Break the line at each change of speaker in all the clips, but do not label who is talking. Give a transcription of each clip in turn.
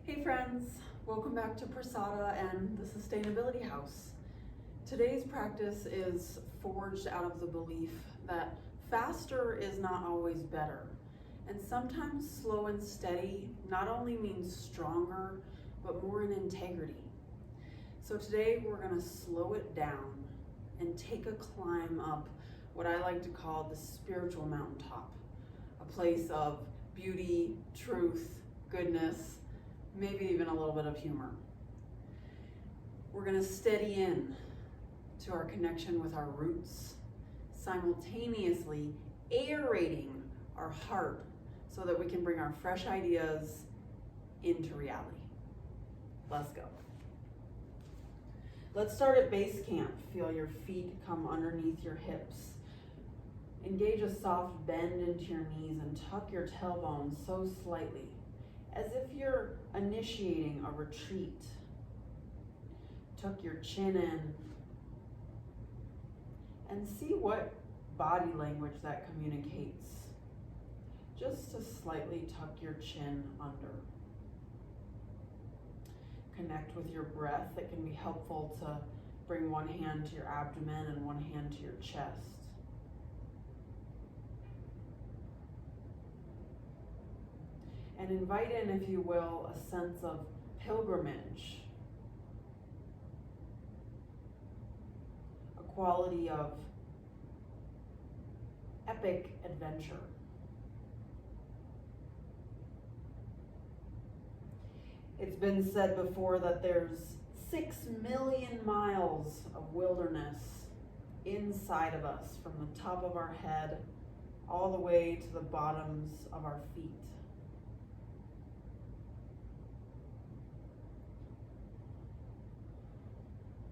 Hey friends, welcome back to Prasada and the Sustainability House. Today's practice is forged out of the belief that faster is not always better. And sometimes slow and steady not only means stronger, but more in integrity. So today we're gonna slow it down and take a climb up what I like to call the spiritual mountaintop, a place of beauty, truth, goodness, maybe even a little bit of humor. We're gonna steady in to our connection with our roots, simultaneously aerating our heart so that we can bring our fresh ideas into reality. Let's go. Let's start at base camp. Feel your feet come underneath your hips. Engage a soft bend into your knees and tuck your tailbone so slightly, as if you're initiating a retreat. Tuck your chin in and see what body language that communicates. Just to slightly tuck your chin under. Connect with your breath. It can be helpful to bring one hand to your abdomen and one hand to your chest. And invite in, if you will, a sense of pilgrimage, a quality of epic adventure. It's been said before that there's 6 million miles of wilderness inside of us, from the top of our head all the way to the bottoms of our feet.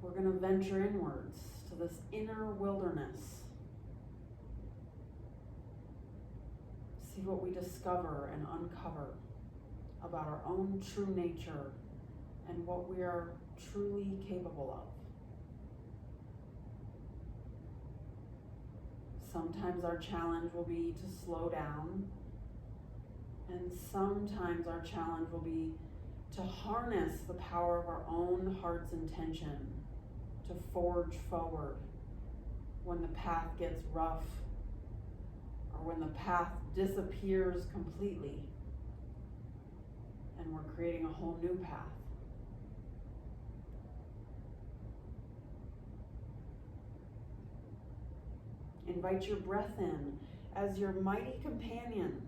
We're going to venture inwards to this inner wilderness. See what we discover and uncover about our own true nature and what we are truly capable of. Sometimes our challenge will be to slow down, and sometimes our challenge will be to harness the power of our own heart's intention to forge forward when the path gets rough or when the path disappears completely and we're creating a whole new path. Invite your breath in as your mighty companion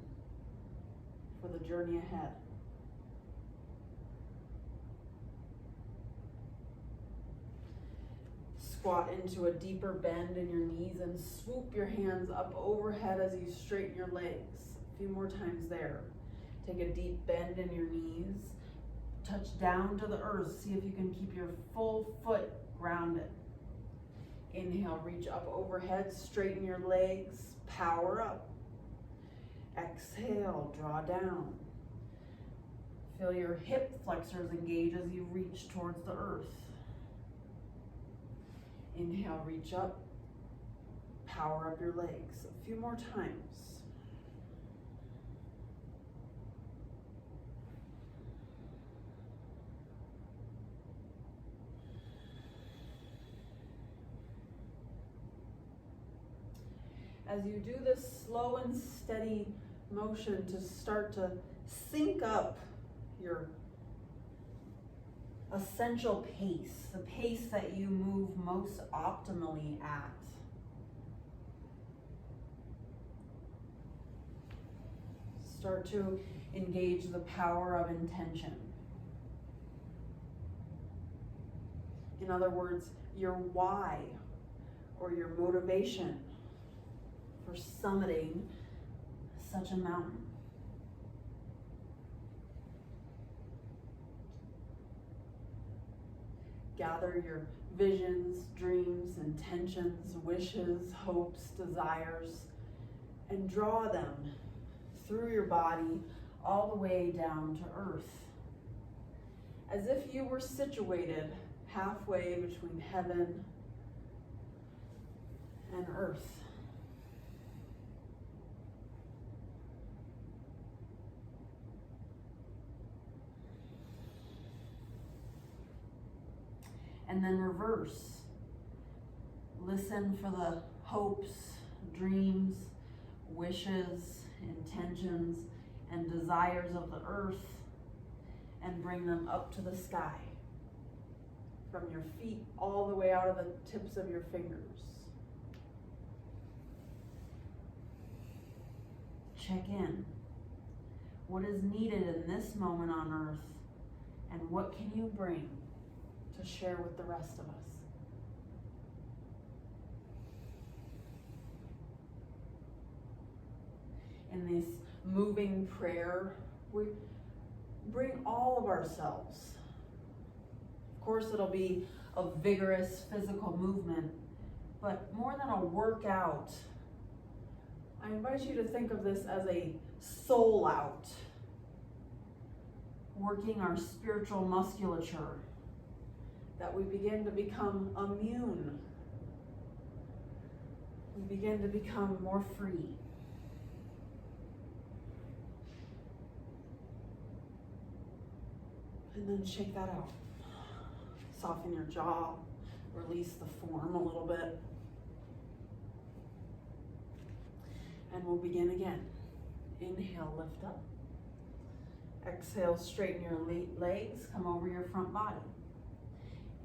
for the journey ahead. Squat into a deeper bend in your knees and swoop your hands up overhead as you straighten your legs. A few more times there. Take a deep bend in your knees. Touch down to the earth. See if you can keep your full foot grounded. Inhale, reach up overhead, straighten your legs, power up. Exhale, draw down. Feel your hip flexors engage as you reach towards the earth. Inhale, reach up, power up your legs. A few more times. As you do this slow and steady motion to start to sync up your essential pace, the pace that you move most optimally at. Start to engage the power of intention. In other words, your why or your motivation for summiting such a mountain. Gather your visions, dreams, intentions, wishes, hopes, desires, and draw them through your body all the way down to earth, as if you were situated halfway between heaven and earth. And then reverse. Listen for the hopes, dreams, wishes, intentions, and desires of the earth, and bring them up to the sky. From your feet all the way out of the tips of your fingers. Check in. What is needed in this moment on earth, and what can you bring to share with the rest of us? In this moving prayer, we bring all of ourselves. Of course, it'll be a vigorous physical movement, but more than a workout, I invite you to think of this as a soul out, working our spiritual musculature, that we begin to become immune. We begin to become more free. And then shake that out. Soften your jaw, release the form a little bit. And we'll begin again. Inhale, lift up. Exhale, straighten your legs, come over your front body.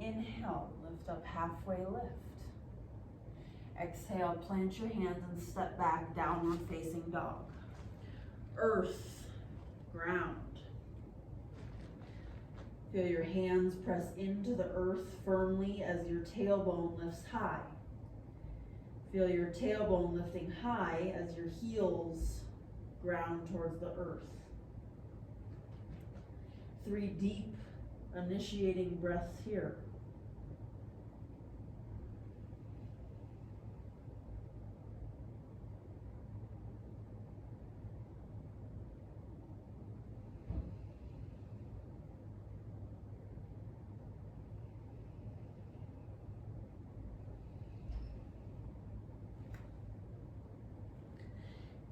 Inhale, lift up, halfway lift. Exhale, plant your hands and step back, downward facing dog. Earth, ground. Feel your hands press into the earth firmly as your tailbone lifts high. Feel your tailbone lifting high as your heels ground towards the earth. 3 deep initiating breaths here.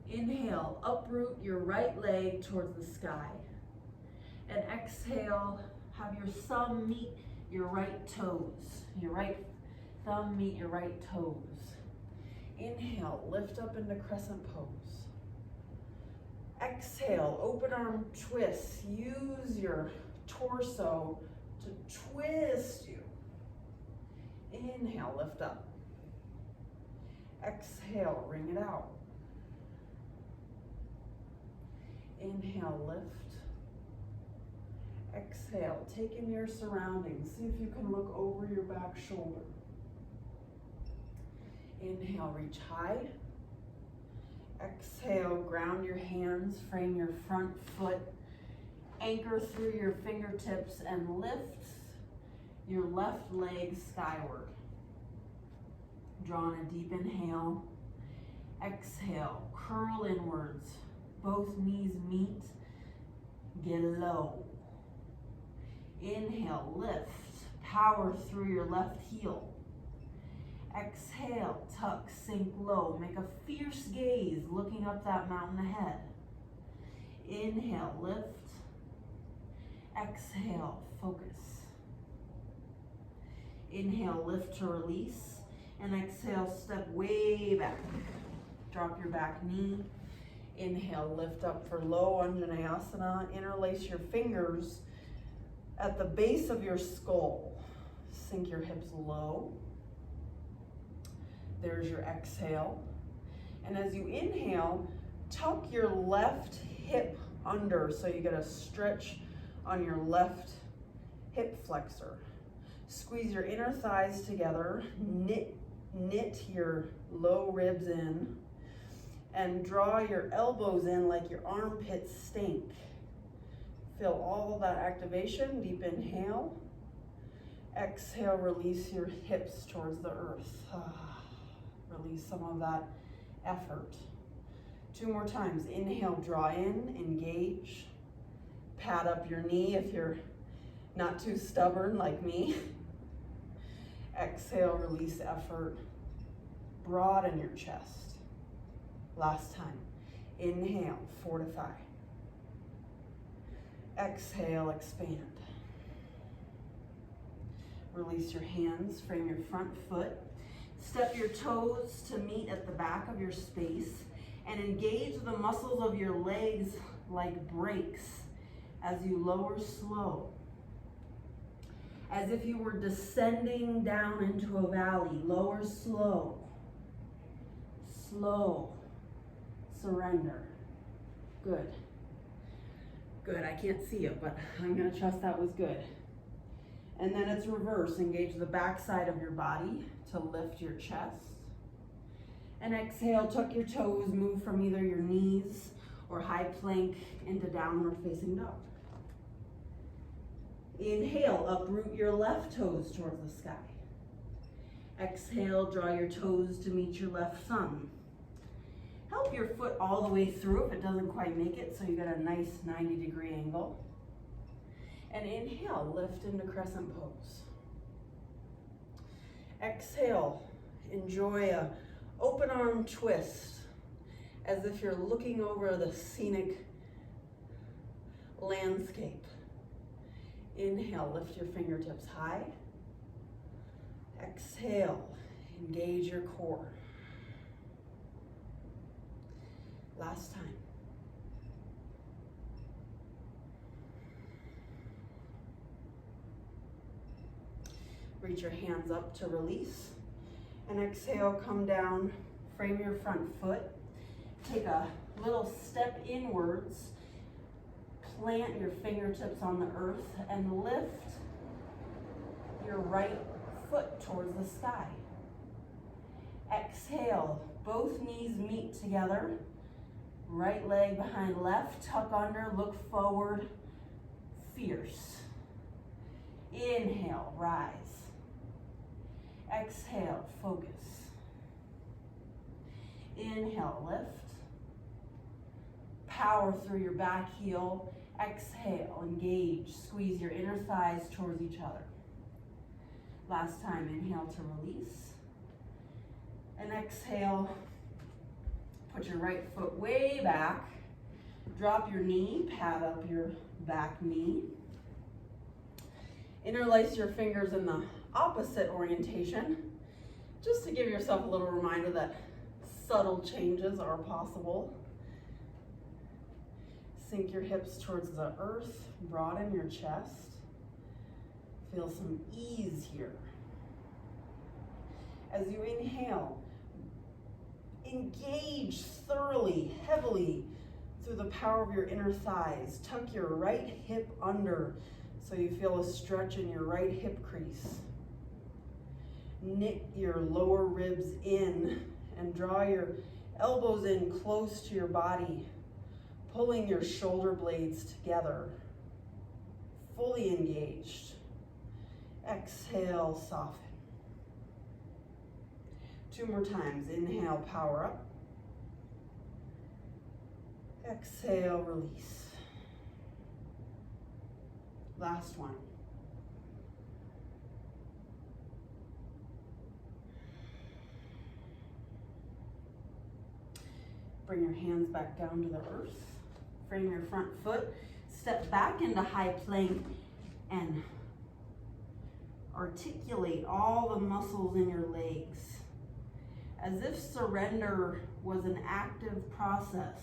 Inhale, uproot your right leg towards the sky. And exhale, have your thumb meet your right toes. Your right thumb meet your right toes. Inhale, lift up into crescent pose. Exhale, open arm twist. Use your torso to twist you. Inhale, lift up. Exhale, wring it out. Inhale, lift. Exhale, take in your surroundings. See if you can look over your back shoulder. Inhale, reach high. Exhale, ground your hands, frame your front foot, anchor through your fingertips, and lift your left leg skyward. Draw in a deep inhale. Exhale, curl inwards. Both knees meet. Get low. Inhale, lift. Power through your left heel. Exhale, tuck, sink low. Make a fierce gaze looking up that mountain ahead. Inhale, lift. Exhale, focus. Inhale, lift to release. And exhale, step way back. Drop your back knee. Inhale, lift up for low Anjaneyasana. Interlace your fingers at the base of your skull. Sink your hips low. There's your exhale. And as you inhale, tuck your left hip under so you get a stretch on your left hip flexor. Squeeze your inner thighs together. Knit your low ribs in. And draw your elbows in like your armpits stink. Feel all that activation. Deep inhale. Exhale, release your hips towards the earth. Release some of that effort. 2 more times. Inhale, draw in, engage. Pat up your knee if you're not too stubborn like me. Exhale, release effort. Broaden your chest. Last time. Inhale, fortify. Exhale, expand. Release your hands, frame your front foot. Step your toes to meet at the back of your space and engage the muscles of your legs like brakes as you lower slow. As if you were descending down into a valley, lower slow. Slow. Surrender. Good. Good, I can't see it, but I'm gonna trust that was good. And then it's reverse. Engage the back side of your body to lift your chest. And exhale, tuck your toes, move from either your knees or high plank into downward facing dog. Inhale, uproot your left toes towards the sky. Exhale, draw your toes to meet your left thumb. Help your foot all the way through if it doesn't quite make it, so you get a nice 90-degree angle. And inhale, lift into crescent pose. Exhale, enjoy a open arm twist as if you're looking over the scenic landscape. Inhale, lift your fingertips high. Exhale, engage your core. Last time. Reach your hands up to release. And exhale, come down, frame your front foot. Take a little step inwards. Plant your fingertips on the earth and lift your right foot towards the sky. Exhale, both knees meet together. Right leg behind left, tuck under, look forward, fierce. Inhale, rise. Exhale, focus. Inhale, lift. Power through your back heel. Exhale, engage, squeeze your inner thighs towards each other. Last time, inhale to release. And exhale, put your right foot way back. Drop your knee, pad up your back knee. Interlace your fingers in the opposite orientation, just to give yourself a little reminder that subtle changes are possible. Sink your hips towards the earth, broaden your chest. Feel some ease here. As you inhale, engage thoroughly, heavily through the power of your inner thighs. Tuck your right hip under so you feel a stretch in your right hip crease. Knit your lower ribs in and draw your elbows in close to your body, pulling your shoulder blades together, fully engaged. Exhale, soften. 2 more times. Inhale, power up. Exhale, release. Last one. Bring your hands back down to the earth. Frame your front foot. Step back into high plank and articulate all the muscles in your legs. As if surrender was an active process.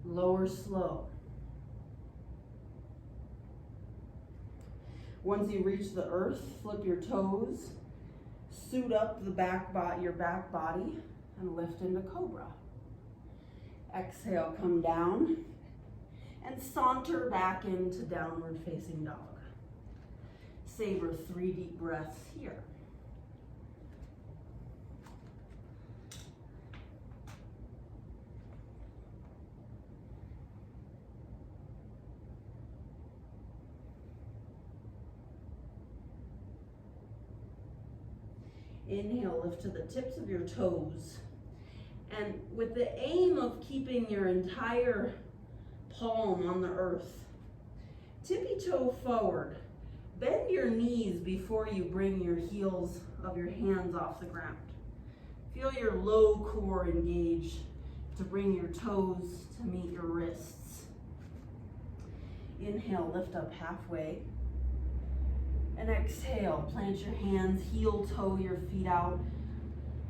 Lower slow. Once you reach the earth, flip your toes, suit up your back body, and lift into cobra. Exhale, come down, and saunter back into downward facing dog. Savor 3 deep breaths here. Inhale, lift to the tips of your toes. And with the aim of keeping your entire palm on the earth, tippy toe forward. Bend your knees before you bring your heels of your hands off the ground. Feel your low core engage to bring your toes to meet your wrists. Inhale, lift up halfway. And exhale, plant your hands, heel toe your feet out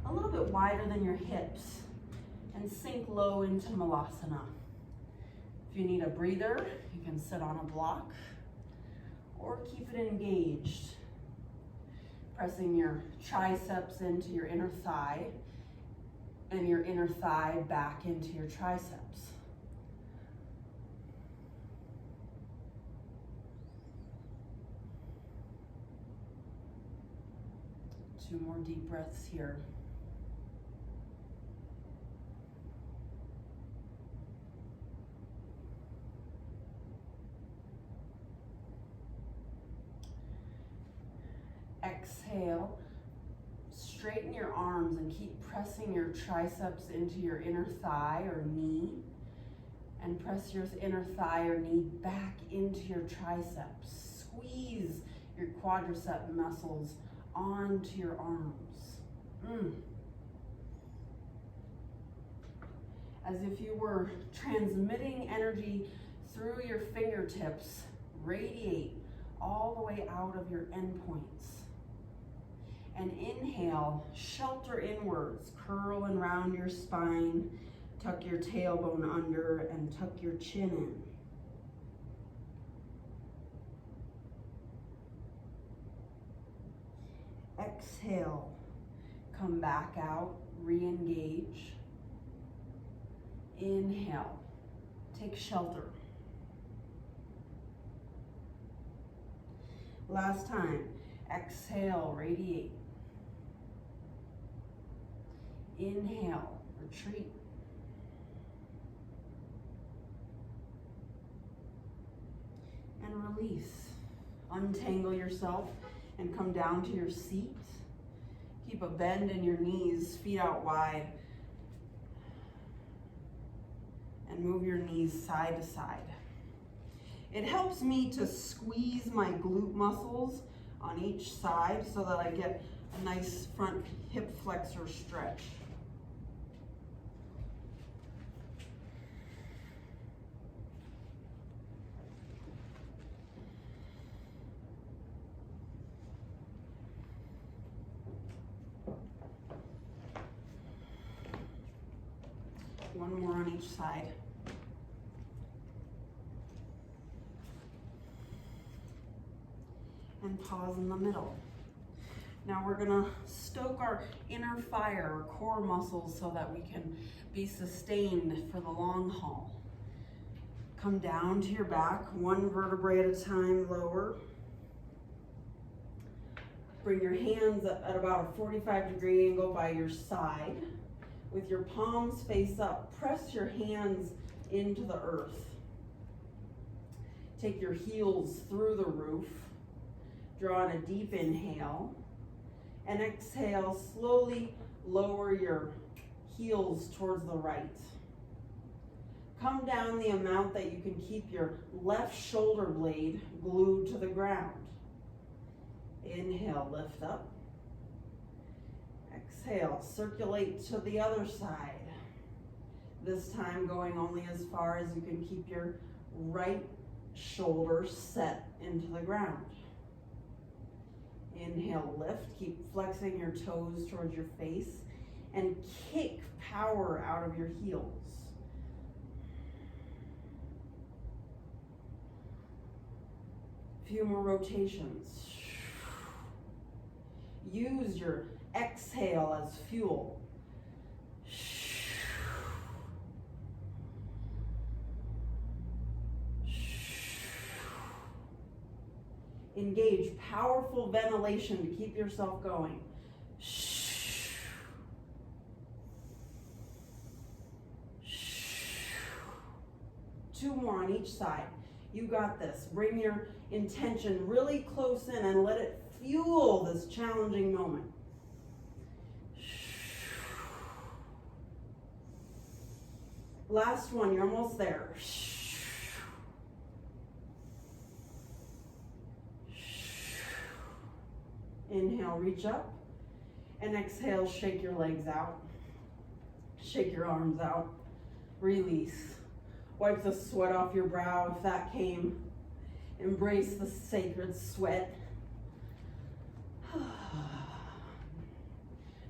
a little bit wider than your hips and sink low into Malasana. If you need a breather, you can sit on a block or keep it engaged. Pressing your triceps into your inner thigh and your inner thigh back into your triceps. Two more deep breaths here. Exhale, straighten your arms and keep pressing your triceps into your inner thigh or knee, and press your inner thigh or knee back into your triceps. Squeeze your quadricep muscles onto your arms. As if you were transmitting energy through your fingertips, radiate all the way out of your endpoints. And inhale, shelter inwards, curl and round your spine, tuck your tailbone under and tuck your chin in. Exhale, come back out, re-engage. Inhale, take shelter. Last time, exhale, radiate. Inhale, retreat. And release. Untangle yourself and come down to your seat. Keep a bend in your knees, feet out wide. And move your knees side to side. It helps me to squeeze my glute muscles on each side so that I get a nice front hip flexor stretch. One more on each side. And pause in the middle. Now we're gonna stoke our inner fire, our core muscles, so that we can be sustained for the long haul. Come down to your back, one vertebrae at a time, lower. Bring your hands at about a 45-degree angle by your side. With your palms face up, press your hands into the earth. Take your heels through the roof. Draw in a deep inhale. And exhale, slowly lower your heels towards the right. Come down the amount that you can keep your left shoulder blade glued to the ground. Inhale, lift up. Exhale, circulate to the other side. This time going only as far as you can keep your right shoulder set into the ground. Inhale, lift, keep flexing your toes towards your face and kick power out of your heels. Few more rotations. Use your exhale as fuel. Engage powerful ventilation to keep yourself going. Two more on each side. You got this. Bring your intention really close in and let it fuel this challenging moment. Last one, you're almost there. Inhale, reach up, and exhale, shake your legs out. Shake your arms out. Release. Wipe the sweat off your brow if that came. Embrace the sacred sweat.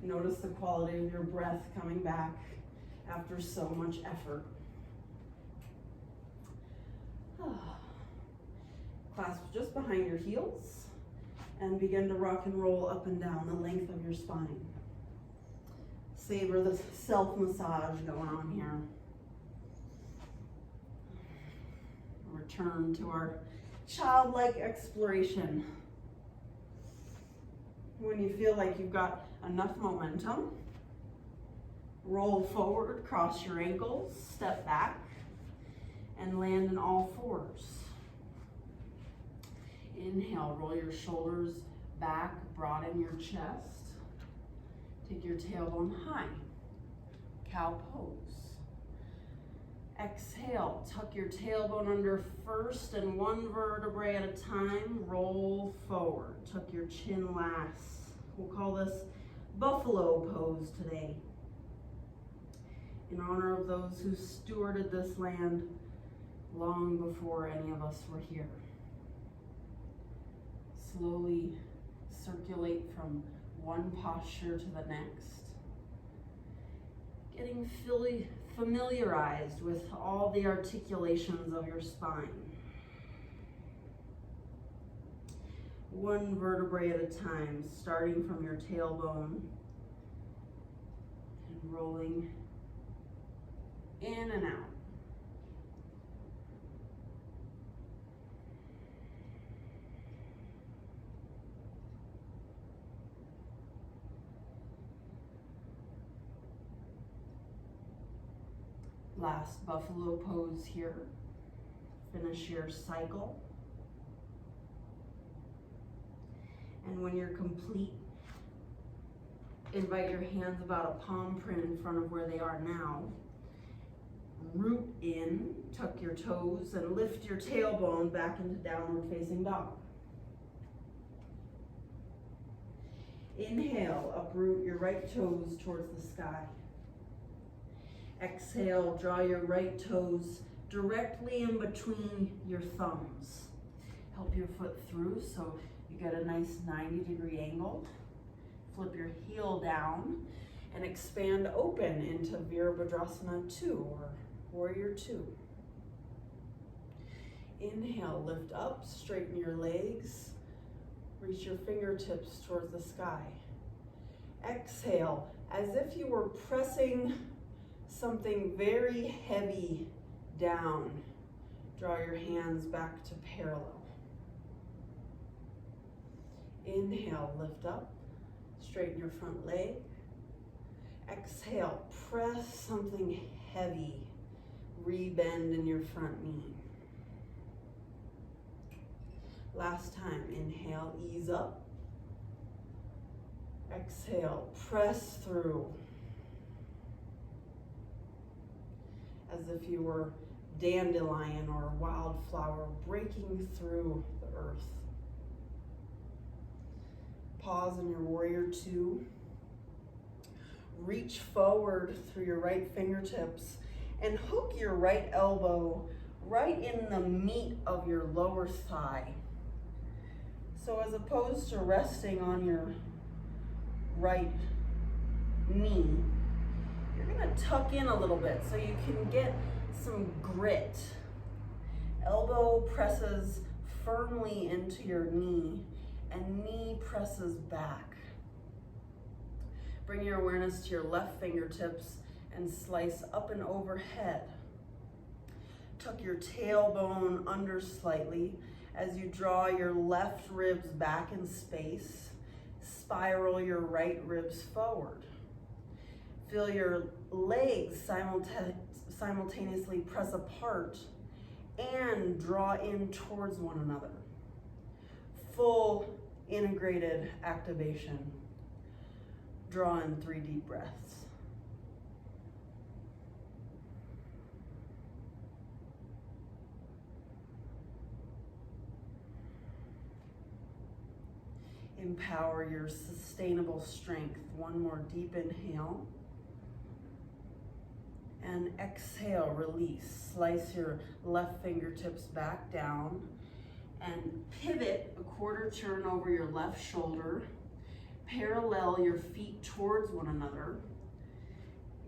Notice the quality of your breath coming back after so much effort. Clasp just behind your heels and begin to rock and roll up and down the length of your spine. Savor the self-massage going on here. Return to our childlike exploration. When you feel like you've got enough momentum, roll forward, cross your ankles, step back, and land in all fours. Inhale, roll your shoulders back, broaden your chest. Take your tailbone high, cow pose. Exhale, tuck your tailbone under first and one vertebrae at a time, roll forward. Tuck your chin last. We'll call this buffalo pose today, in honor of those who stewarded this land long before any of us were here. Slowly circulate from one posture to the next, getting familiarized with all the articulations of your spine. One vertebrae at a time, starting from your tailbone and rolling in and out. Last buffalo pose here. Finish your cycle. And when you're complete, invite your hands about a palm print in front of where they are now. Root in, tuck your toes, and lift your tailbone back into downward facing dog. Inhale, uproot your right toes towards the sky. Exhale, draw your right toes directly in between your thumbs. Help your foot through so you get a nice 90-degree angle. Flip your heel down and expand open into Virabhadrasana 2 or Warrior 2. Inhale, lift up, straighten your legs, reach your fingertips towards the sky. Exhale, as if you were pressing something very heavy down. Draw your hands back to parallel. Inhale, lift up, straighten your front leg. Exhale, press something heavy, rebend in your front knee. Last time, inhale, ease up. Exhale, press through. As if you were dandelion or wildflower breaking through the earth. Pause in your Warrior 2. Reach forward through your right fingertips and hook your right elbow right in the meat of your lower thigh. So as opposed to resting on your right knee, you're gonna tuck in a little bit so you can get some grit. Elbow presses firmly into your knee and knee presses back. Bring your awareness to your left fingertips and slice up and overhead. Tuck your tailbone under slightly as you draw your left ribs back in space. Spiral your right ribs forward. Feel your legs simultaneously press apart and draw in towards one another. Full integrated activation. Draw in 3 deep breaths. Empower your sustainable strength. One more deep inhale. And exhale, release. Slice your left fingertips back down and pivot a quarter turn over your left shoulder. Parallel your feet towards one another.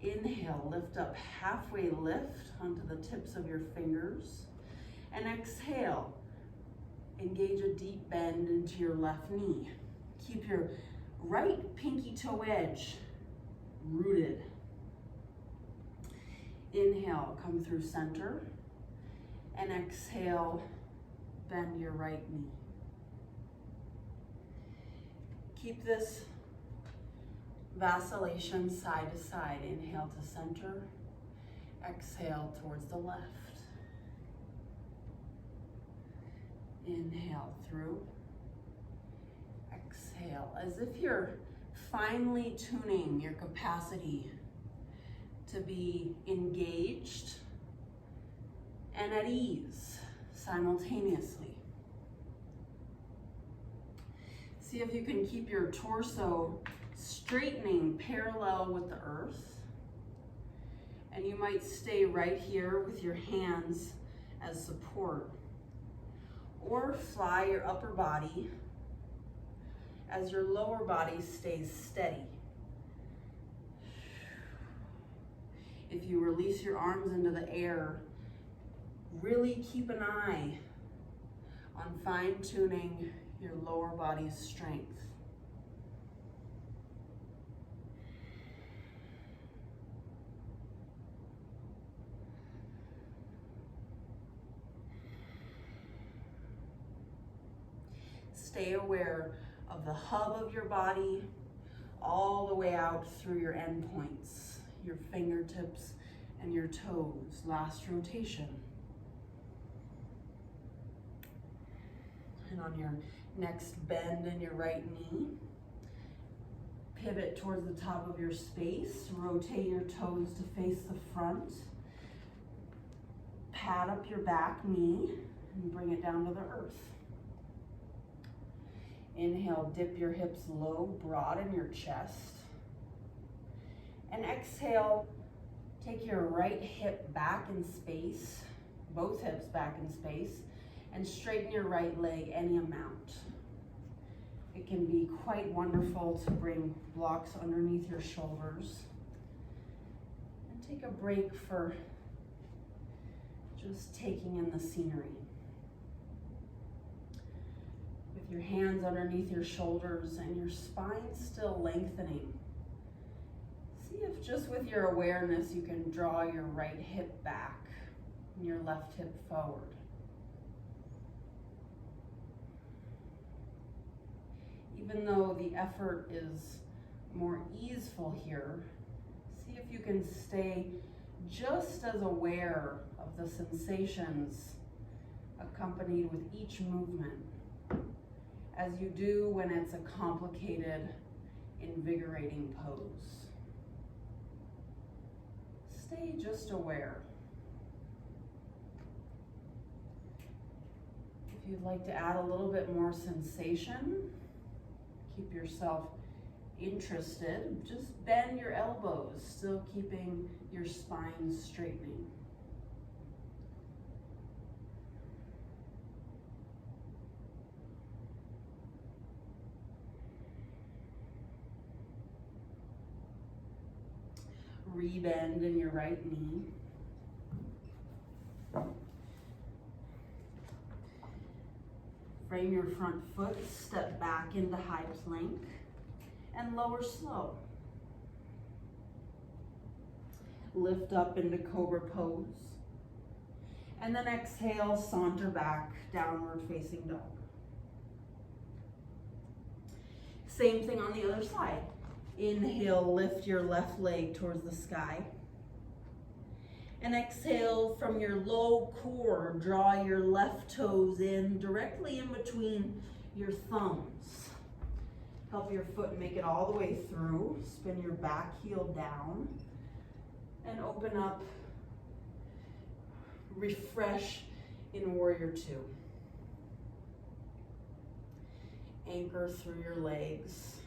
Inhale, lift up, halfway lift onto the tips of your fingers. And exhale, engage a deep bend into your left knee. Keep your right pinky toe edge rooted. Inhale, come through center. And exhale, bend your right knee. Keep this vacillation side to side. Inhale to center, exhale towards the left. Inhale through, exhale, as if you're finely tuning your capacity to be engaged and at ease simultaneously. See if you can keep your torso straightening parallel with the earth. And you might stay right here with your hands as support. Or fly your upper body as your lower body stays steady. If you release your arms into the air, really keep an eye on fine-tuning your lower body's strength. Stay aware of the hub of your body all the way out through your endpoints, your fingertips and your toes. Last rotation. And on your next bend in your right knee, pivot towards the top of your space. Rotate your toes to face the front. Pad up your back knee and bring it down to the earth. Inhale, dip your hips low, broaden your chest. And exhale, take your right hip back in space, both hips back in space, and straighten your right leg any amount. It can be quite wonderful to bring blocks underneath your shoulders. And take a break for just taking in the scenery. With your hands underneath your shoulders and your spine still lengthening. See if just with your awareness you can draw your right hip back and your left hip forward. Even though the effort is more easeful here, see if you can stay just as aware of the sensations accompanied with each movement as you do when it's a complicated, invigorating pose. Stay just aware. If you'd like to add a little bit more sensation, keep yourself interested, just bend your elbows, still keeping your spine straightening. Rebend in your right knee. Frame your front foot, step back into high plank, and lower slow. Lift up into cobra pose. And then exhale, saunter back, downward facing dog. Same thing on the other side. Inhale, lift your left leg towards the sky. And exhale from your low core, draw your left toes in directly in between your thumbs. Help your foot make it all the way through. Spin your back heel down and open up. Refresh in Warrior Two. Anchor through your legs.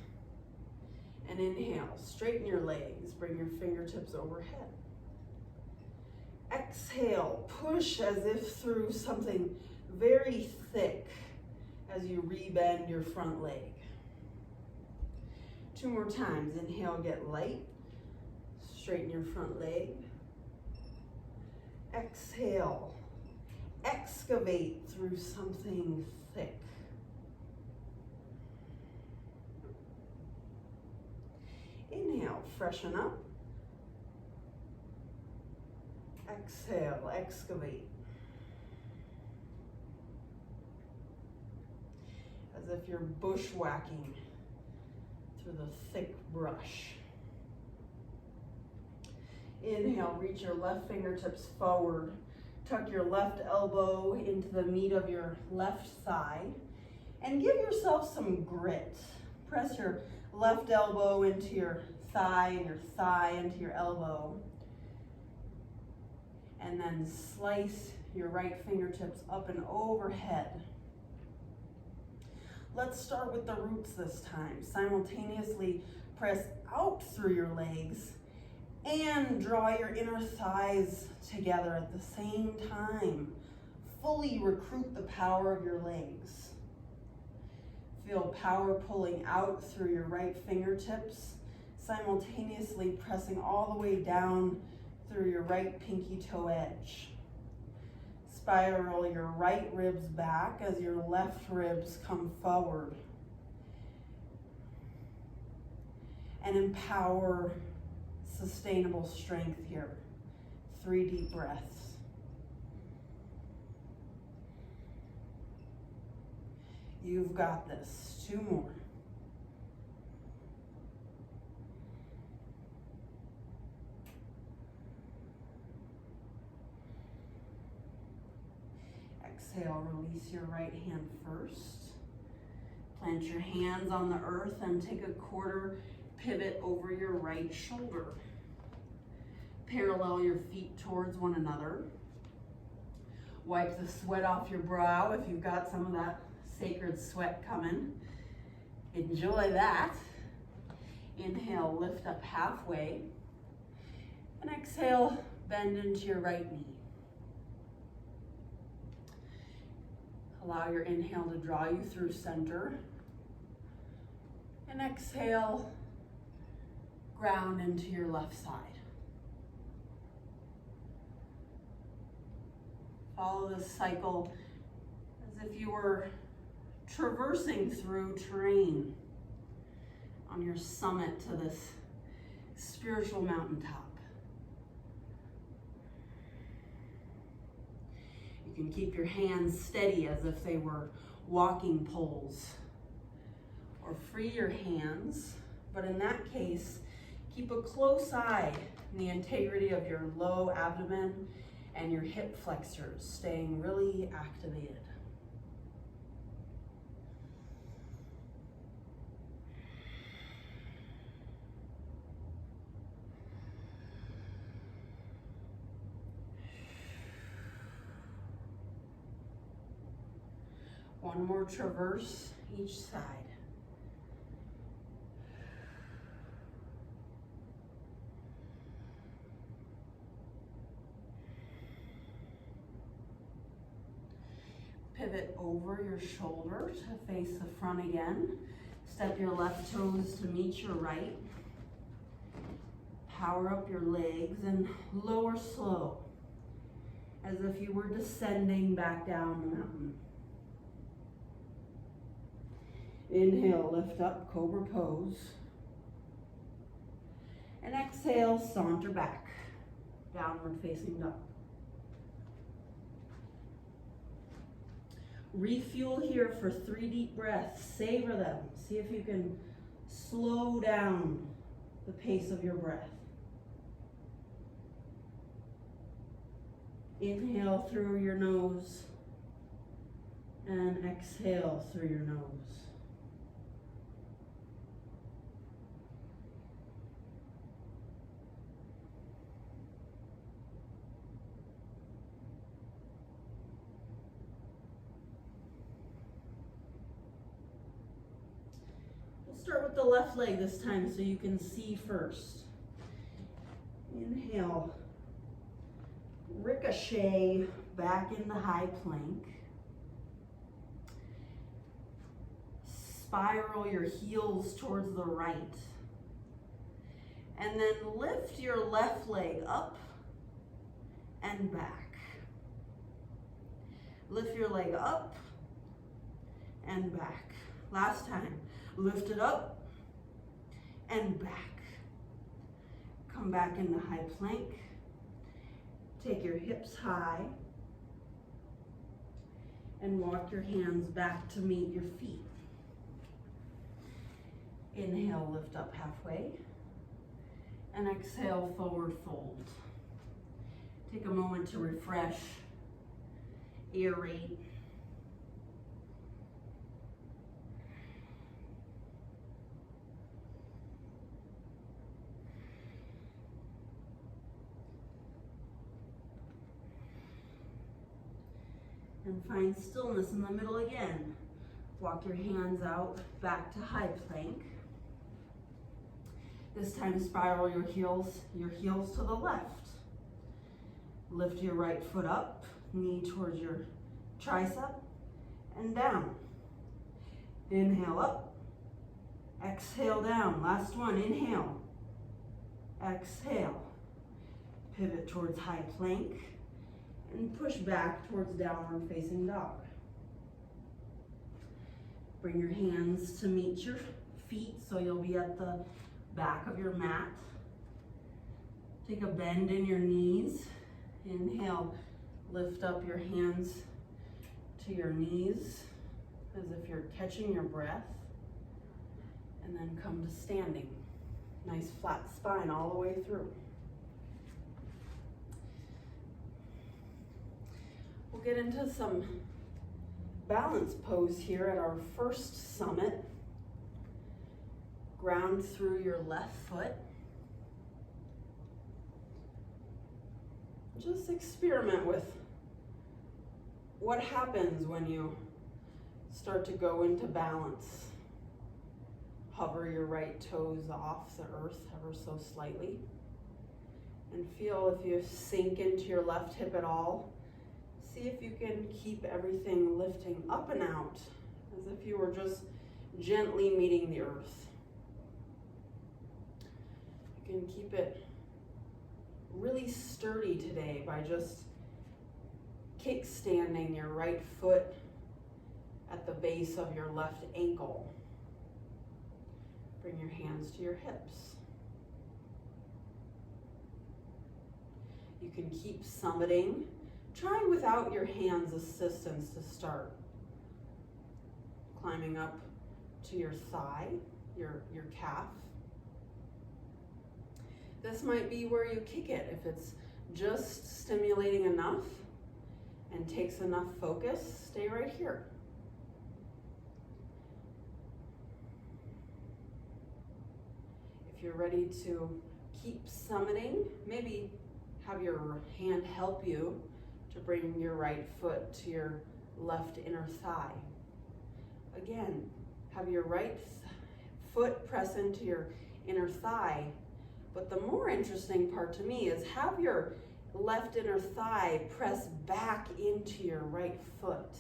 And inhale, straighten your legs, bring your fingertips overhead. Exhale, push as if through something very thick as you rebend your front leg. 2 more times. Inhale, get light. Straighten your front leg. Exhale. Excavate through something thick. Inhale, freshen up. Exhale, excavate. As if you're bushwhacking through the thick brush. Inhale, reach your left fingertips forward. Tuck your left elbow into the meat of your left thigh and give yourself some grit. Press your left elbow into your thigh and your thigh into your elbow. And then slice your right fingertips up and overhead. Let's start with the roots this time. Simultaneously press out through your legs and draw your inner thighs together at the same time. Fully recruit the power of your legs. Feel power pulling out through your right fingertips, simultaneously pressing all the way down through your right pinky toe edge. Spiral your right ribs back as your left ribs come forward. And empower sustainable strength here. 3 deep breaths. You've got this. 2 more. Exhale, release your right hand first. Plant your hands on the earth and take a quarter pivot over your right shoulder. Parallel your feet towards one another. Wipe the sweat off your brow if you've got some of that sacred sweat coming. Enjoy that. Inhale, lift up halfway. And exhale, bend into your right knee. Allow your inhale to draw you through center. And exhale, ground into your left side. Follow this cycle as if you were traversing through terrain on your summit to this spiritual mountaintop. You can keep your hands steady as if they were walking poles, or free your hands, but in that case, keep a close eye on the integrity of your low abdomen and your hip flexors, staying really activated. One more traverse each side. Pivot over your shoulder to face the front again. Step your left toes to meet your right. Power up your legs and lower slow, as if you were descending back down the mountain. Inhale, lift up, cobra pose. And exhale, saunter back, downward facing dog. Refuel here for 3 deep breaths. Savor them. See if you can slow down the pace of your breath. Inhale through your nose and exhale through your nose. Start with the left leg this time so you can see first. Inhale, ricochet back into high plank. spiral your heels towards the right. And then lift your left leg up and back. Lift your leg up and back. Last time, lift it up and back. Come back into high plank. Take your hips high and walk your hands back to meet your feet. Inhale, lift up halfway, and exhale, forward fold. Take a moment to refresh, aerate. And find stillness in the middle again. Walk your hands out back to high plank. This time spiral your heels to the left. Lift your right foot up, knee towards your tricep, and down. Inhale up, exhale down. Last one, inhale, exhale. Pivot towards high plank and push back towards downward facing dog. Bring your hands to meet your feet so you'll be at the back of your mat. Take a bend in your knees. Inhale, lift up your hands to your knees as if you're catching your breath. And then come to standing. Nice flat spine all the way through. We'll get into some balance pose here at our first summit. Ground through your left foot. Just experiment with what happens when you start to go into balance. Hover your right toes off the earth ever so slightly. And feel if you sink into your left hip at all. See if you can keep everything lifting up and out as if you were just gently meeting the earth. You can keep it really sturdy today by just kickstanding your right foot at the base of your left ankle. Bring your hands to your hips. You can keep summiting. Try without your hands' assistance to start. Climbing up to your thigh, your calf. This might be where you kick it if it's just stimulating enough and takes enough focus. Stay right here. If you're ready to keep summiting, maybe have your hand help you to bring your right foot to your left inner thigh. Again, have your right foot press into your inner thigh. But the more interesting part to me is have your left inner thigh press back into your right foot.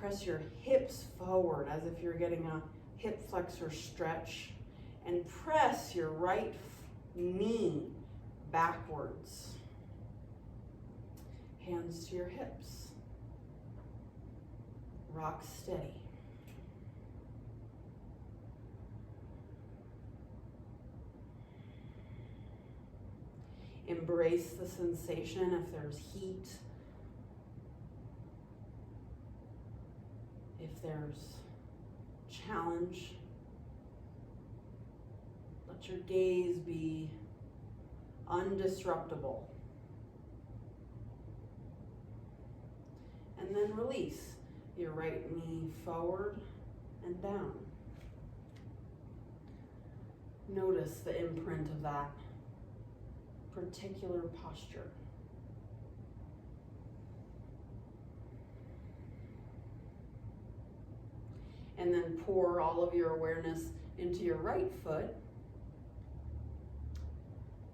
Press your hips forward as if you're getting a hip flexor stretch, and press your right knee backwards. Hands to your hips. Rock steady. Embrace the sensation if there's heat, if there's challenge. Let your gaze be undisruptible. And then release your right knee forward and down. Notice the imprint of that particular posture. And then pour all of your awareness into your right foot.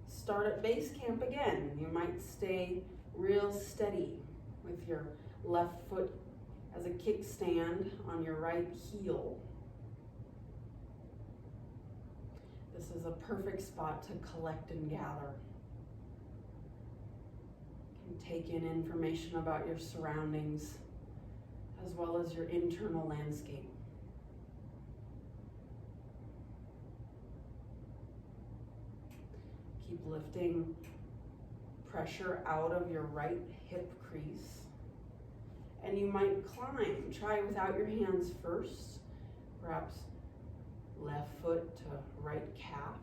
Start at base camp again. You might stay real steady with your left foot as a kickstand on your right heel. This is a perfect spot to collect and gather. You can take in information about your surroundings as well as your internal landscape. Keep lifting pressure out of your right hip crease. And you might climb. Try without your hands first. Perhaps left foot to right calf.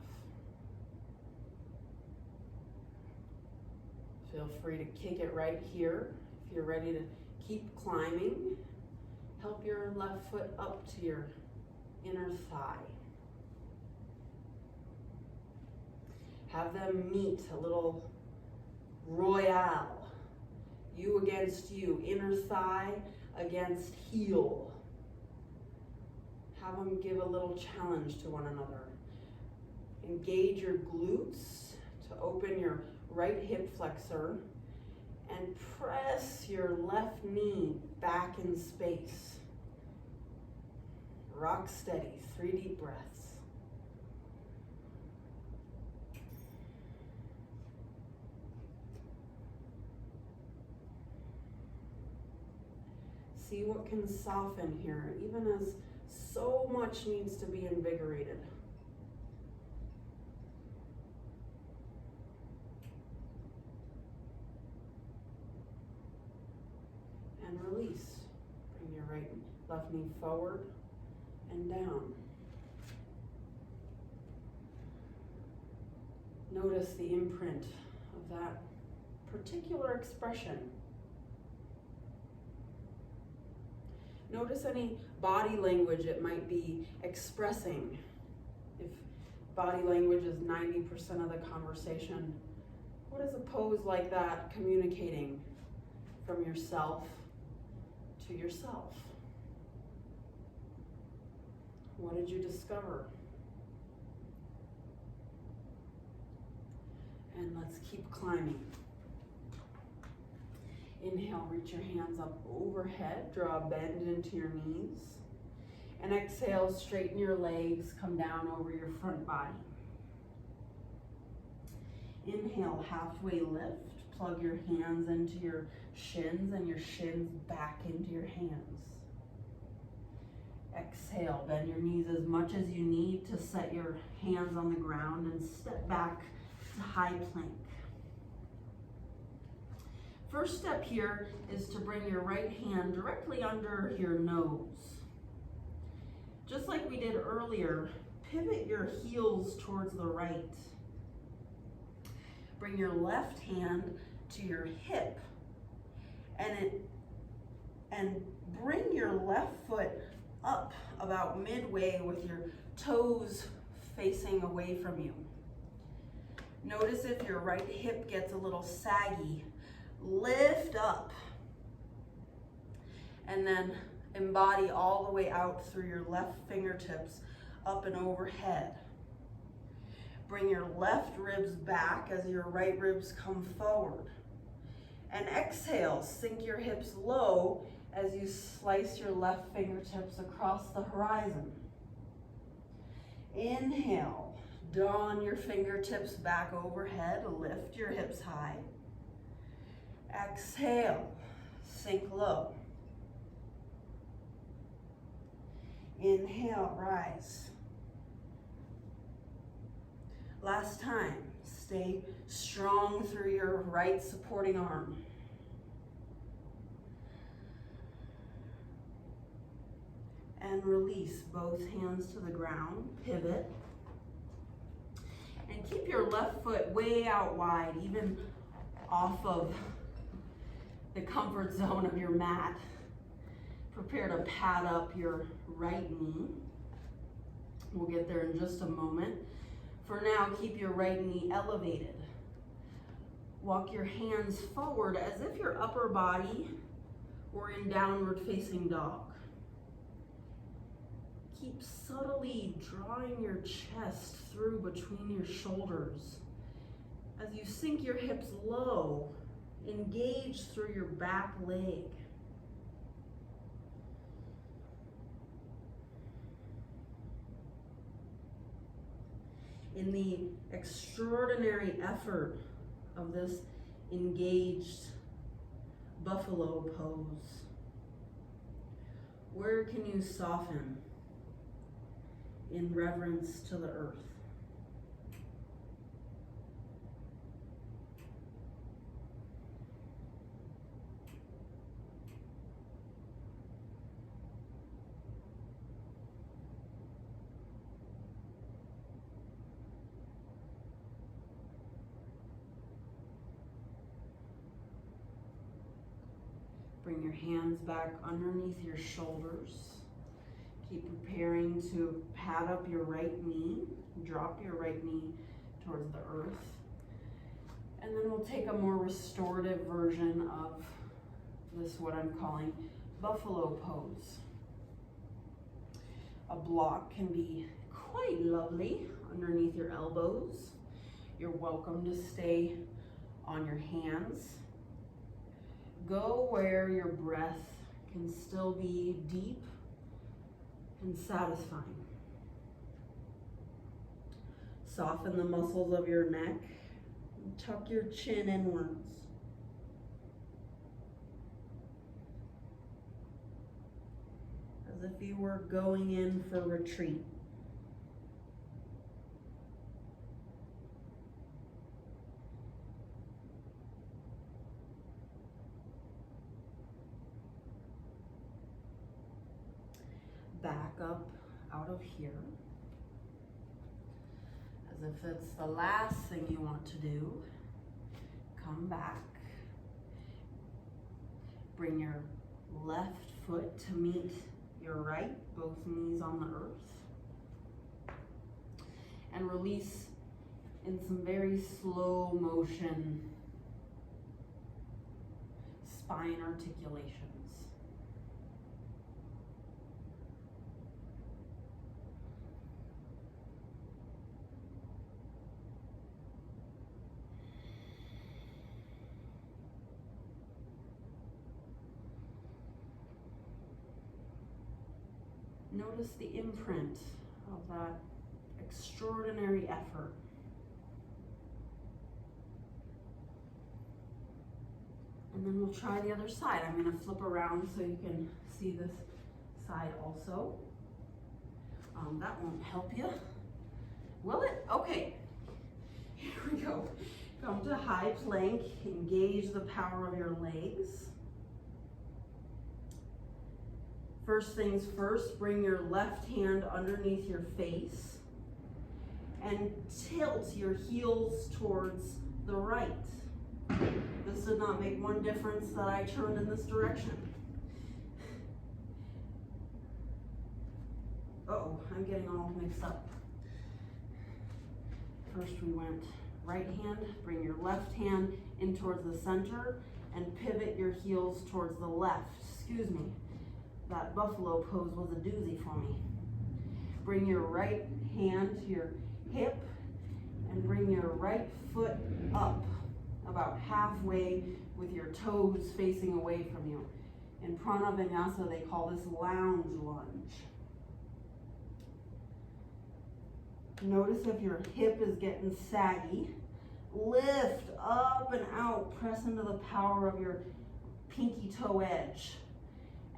Feel free to kick it right here. If you're ready to keep climbing, help your left foot up to your inner thigh. Have them meet, a little royale. You against you, inner thigh against heel. Have them give a little challenge to one another. Engage your glutes to open your right hip flexor and press your left knee back in space. Rock steady, 3 deep breaths. See what can soften here, even as so much needs to be invigorated. And release. Bring your left knee forward and down. Notice the imprint of that particular expression. Notice any body language it might be expressing. If body language is 90% of the conversation, what is a pose like that communicating from yourself to yourself? What did you discover? And let's keep climbing. Inhale, reach your hands up overhead, draw a bend into your knees. And exhale, straighten your legs, come down over your front body. Inhale, halfway lift, plug your hands into your shins and your shins back into your hands. Exhale, bend your knees as much as you need to set your hands on the ground and step back to high plank. First step here is to bring your right hand directly under your nose. Just like we did earlier, pivot your heels towards the right. Bring your left hand to your hip and bring your left foot up about midway with your toes facing away from you. Notice if your right hip gets a little saggy. Lift up and then embody all the way out through your left fingertips up and overhead. Bring your left ribs back as your right ribs come forward. And exhale, sink your hips low as you slice your left fingertips across the horizon. Inhale, draw your fingertips back overhead, lift your hips high. Exhale, sink low. Inhale, rise. Last time, stay strong through your right supporting arm. And release both hands to the ground, pivot. And keep your left foot way out wide, even off of the comfort zone of your mat. Prepare to pad up your right knee. We'll get there in just a moment. For now, keep your right knee elevated. Walk your hands forward as if your upper body were in downward facing dog. Keep subtly drawing your chest through between your shoulders. As you sink your hips low, engage through your back leg.
in the extraordinary effort of this engaged buffalo pose? Where can you soften in reverence to the earth? Bring your hands back underneath your shoulders. Keep preparing to pad up your right knee. Drop your right knee towards the earth. And then we'll take a more restorative version of this, what I'm calling buffalo pose. A block can be quite lovely underneath your elbows. You're welcome to stay on your hands. Go where your breath can still be deep and satisfying. Soften the muscles of your neck. Tuck your chin inwards. As if you were going in for retreat. Back up out of here, as if it's the last thing you want to do. Come back. Bring your left foot to meet your right, both knees on the earth. And release in some very slow motion spine articulations. Notice the imprint of that extraordinary effort. And then we'll try the other side. I'm going to flip around so you can see this side also. That won't help you. Will it? Okay. Here we go. Come to high plank. Engage the power of your legs. First things first, bring your left hand underneath your face and tilt your heels towards the right. This did not make one difference that I turned in this direction. Uh-oh, I'm getting all mixed up. First we went right hand, bring your left hand in towards the center and pivot your heels towards the left. Excuse me. That buffalo pose was a doozy for me. Bring your right hand to your hip and bring your right foot up about halfway with your toes facing away from you. In Prana Vinyasa, they call this lounge lunge. Notice if your hip is getting saggy. Lift up and out. Press into the power of your pinky toe edge.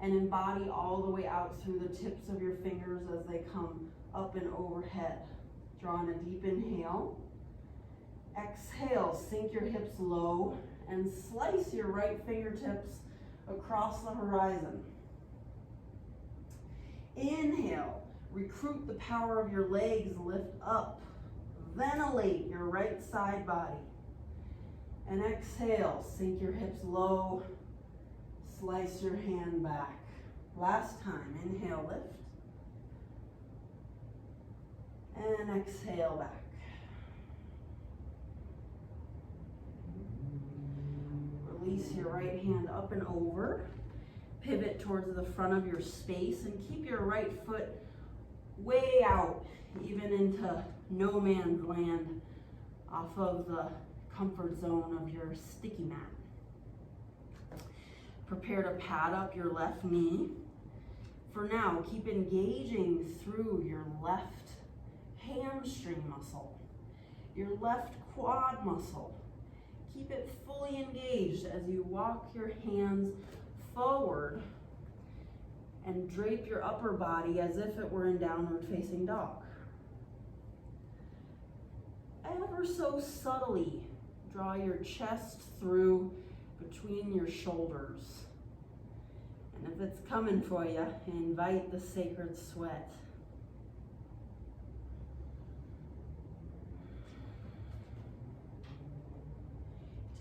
And embody all the way out through the tips of your fingers as they come up and overhead. Draw in a deep inhale. Exhale, sink your hips low and slice your right fingertips across the horizon. Inhale, recruit the power of your legs, lift up. Ventilate your right side body. And exhale, sink your hips low. Slice your hand back. Last time, inhale, lift. And exhale back. Release your right hand up and over. Pivot towards the front of your space and keep your right foot way out, even into no man's land, off of the comfort zone of your sticky mat. Prepare to pad up your left knee. For now, keep engaging through your left hamstring muscle. your left quad muscle. Keep it fully engaged as you walk your hands forward and drape your upper body as if it were in downward facing dog. Ever so subtly, draw your chest through between your shoulders. And if it's coming for you, invite the sacred sweat.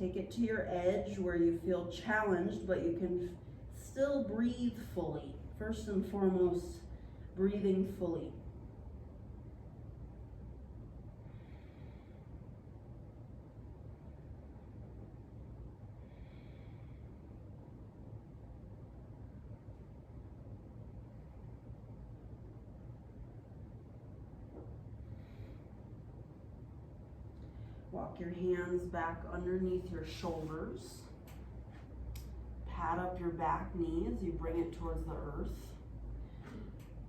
Take it to your edge where you feel challenged, but you can still breathe fully. First and foremost, breathing fully. Walk your hands back underneath your shoulders. Pat up your back knee as you bring it towards the earth.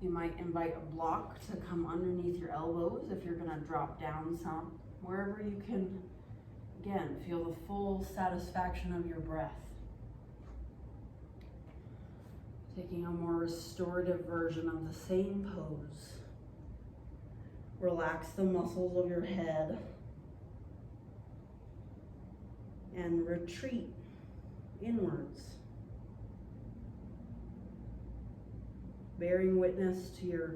You might invite a block to come underneath your elbows if you're going to drop down some. Wherever you can, again, feel the full satisfaction of your breath. Taking a more restorative version of the same pose. Relax the muscles of your head. And retreat inwards, bearing witness to your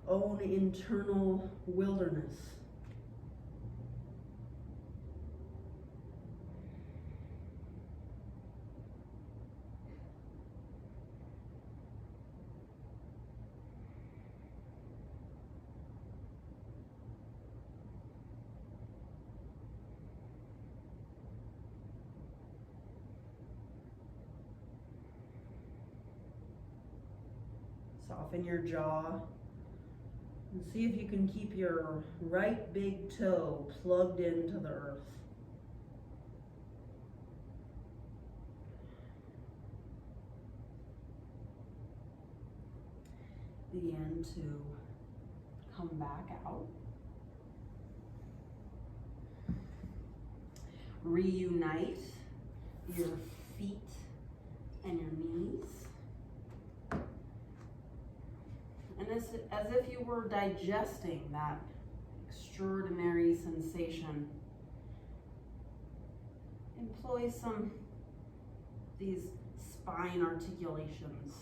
own internal wilderness. Soften your jaw and see if you can keep your right big toe plugged into the earth. Begin to come back out. Reunite your feet and your knees. And as if you were digesting that extraordinary sensation, employ these spine articulations.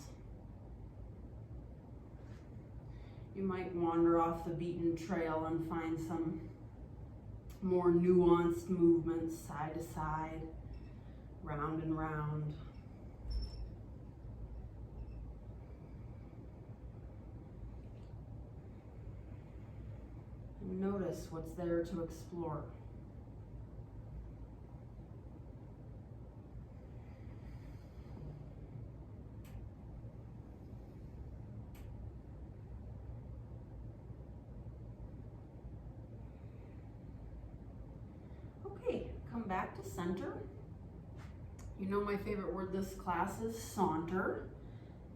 You might wander off the beaten trail and find some more nuanced movements, side to side, round and round. Notice what's there to explore. Okay, come back to center. You know my favorite word this class is saunter.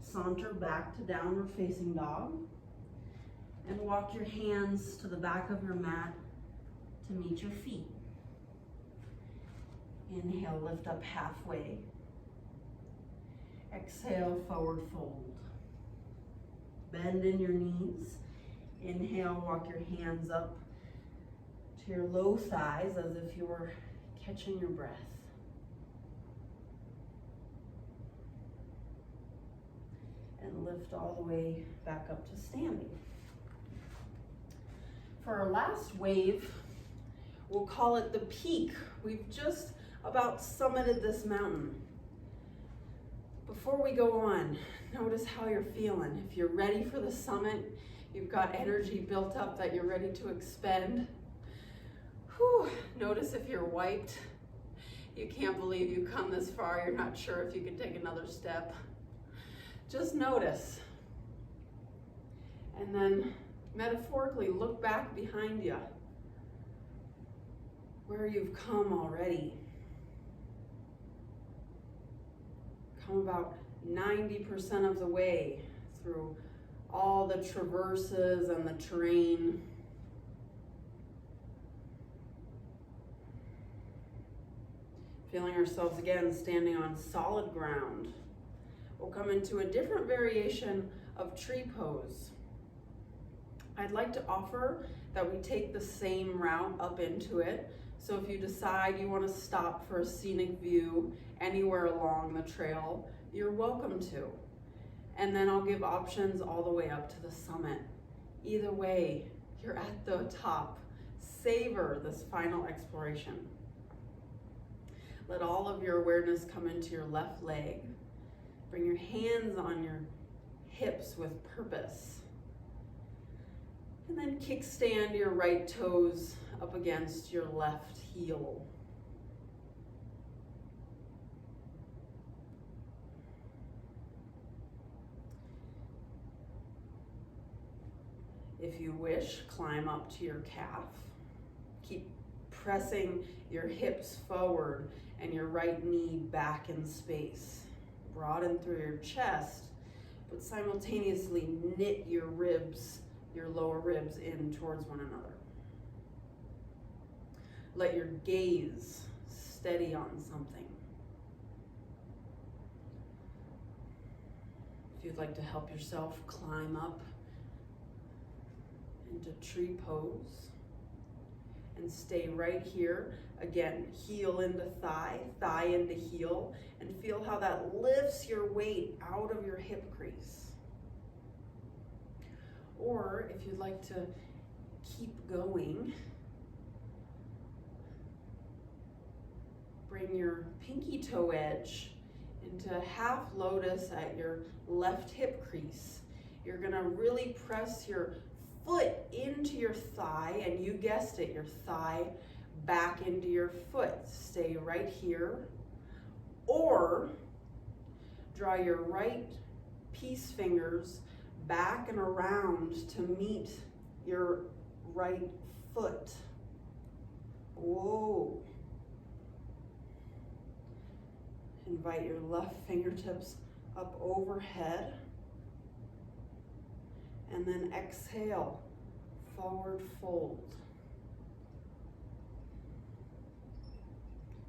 Saunter back to downward facing dog. And walk your hands to the back of your mat to meet your feet. Inhale, lift up halfway. Exhale, forward fold. Bend in your knees. Inhale, walk your hands up to your low thighs as if you were catching your breath. And lift all the way back up to standing. For our last wave, we'll call it the peak. We've just about summited this mountain. Before we go on, notice how you're feeling. If you're ready for the summit, you've got energy built up that you're ready to expend. Whew. Notice if you're wiped. You can't believe you've come this far. You're not sure if you can take another step. Just notice. And then metaphorically, look back behind you, where you've come already. Come about 90% of the way through all the traverses and the terrain.
Feeling ourselves again standing on solid ground. We'll come into a different variation of tree pose. I'd like to offer that we take the same route up into it. So if you decide you want to stop for a scenic view anywhere along the trail, you're welcome to. And then I'll give options all the way up to the summit. Either way, you're at the top. Savor this final exploration. Let all of your awareness come into your left leg. Bring your hands on your hips with purpose. And then kickstand your right toes up against your left heel. If you wish, climb up to your calf. Keep pressing your hips forward and your right knee back in space. Broaden through your chest, but simultaneously knit your ribs, your lower ribs in towards one another. Let your gaze steady on something. If you'd like to help yourself climb up into tree pose and stay right here. Again, heel into thigh, thigh into heel, and feel how that lifts your weight out of your hip crease. Or if you'd like to keep going, bring your pinky toe edge into half lotus at your left hip crease. You're gonna really press your foot into your thigh, and you guessed it, your thigh back into your foot. Stay right here. Or draw your right peace fingers back and around to meet your right foot. Whoa. Invite your left fingertips up overhead. And then exhale, forward fold.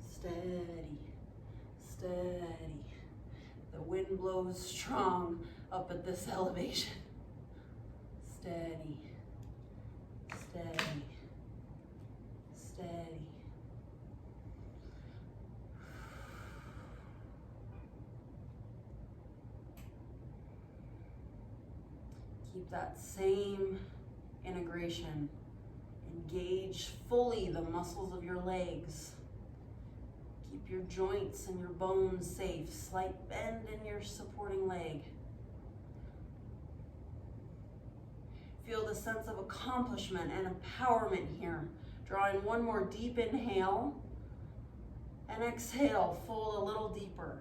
Steady, steady. The wind blows strong up at this elevation. Steady, steady, steady. Keep that same integration. Engage fully the muscles of your legs. Keep your joints and your bones safe. Slight bend in your supporting leg. Feel the sense of accomplishment and empowerment here. Draw in one more deep inhale and exhale, fold a little deeper.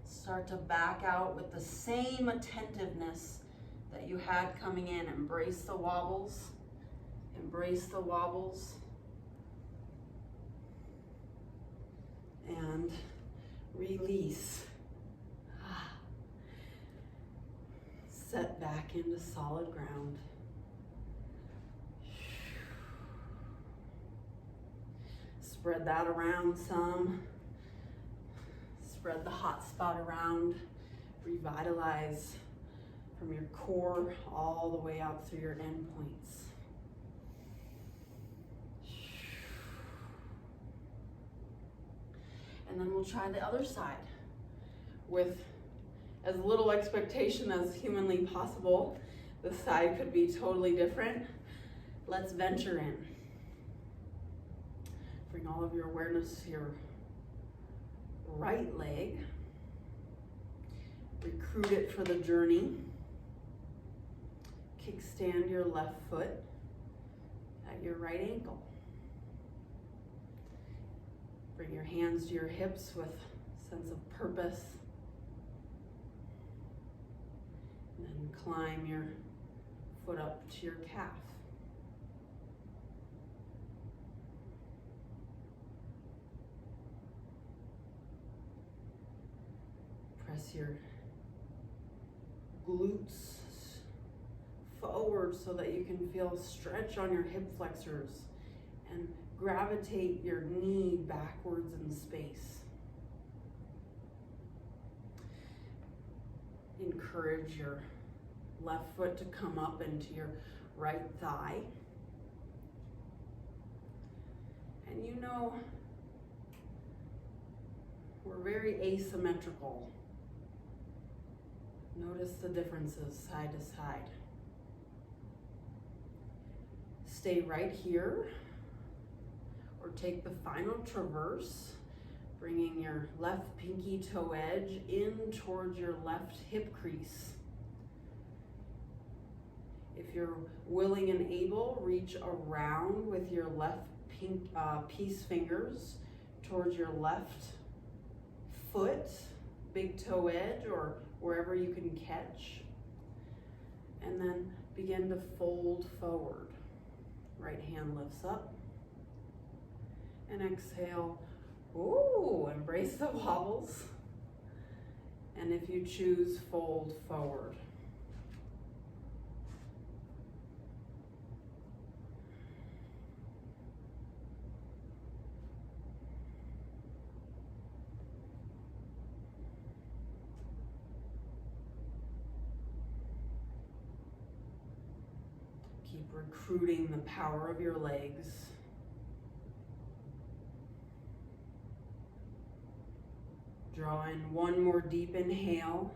Start to back out with the same attentiveness that you had coming in. Embrace the wobbles. Embrace the wobbles. And release. Set back into solid ground. Spread that around some. Spread the hot spot around. Revitalize from your core all the way out through your endpoints. And then we'll try the other side with as little expectation as humanly possible. The side could be totally different. Let's venture in. Bring all of your awareness to your right leg. Recruit it for the journey. Kickstand your left foot at your right ankle. Bring your hands to your hips with a sense of purpose. And then climb your foot up to your calf. Press your glutes forward so that you can feel stretch on your hip flexors and gravitate your knee backwards in space. Encourage your left foot to come up into your right thigh. And you know, we're very asymmetrical. Notice the differences side to side. Stay right here, or take the final traverse, bringing your left pinky toe edge in towards your left hip crease. If you're willing and able, reach around with your left peace fingers towards your left foot, big toe edge, or wherever you can catch. And then begin to fold forward. Right hand lifts up. And exhale. Ooh, embrace the wobbles. And if you choose, fold forward. Keep recruiting the power of your legs. Draw in one more deep inhale.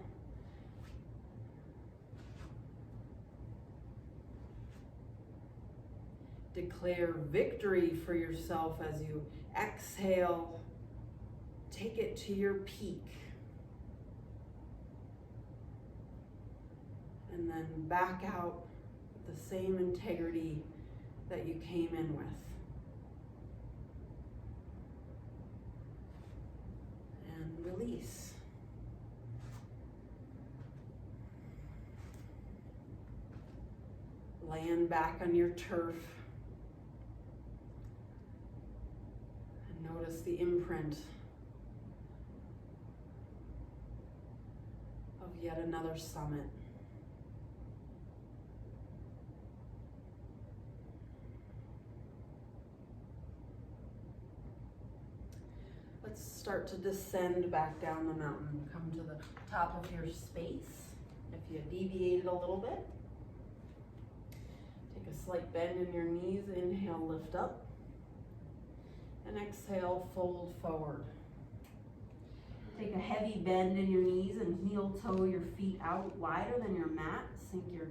Declare victory for yourself as you exhale. Take it to your peak. And then back out with the same integrity that you came in with. And release. Land back on your turf. And notice the imprint of yet another summit. Let's start to descend back down the mountain. Come to the top of your space. If you deviated a little bit, take a slight bend in your knees. Inhale, lift up. And exhale, fold forward. Take a heavy bend in your knees and heel toe your feet out wider than your mat. Sink your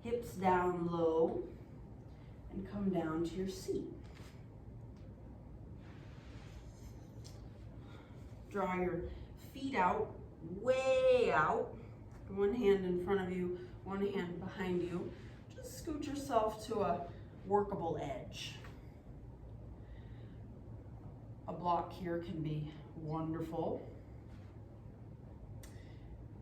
hips down low and come down to your seat. Draw your feet out, way out. One hand in front of you, one hand behind you. Just scoot yourself to a workable edge. A block here can be wonderful.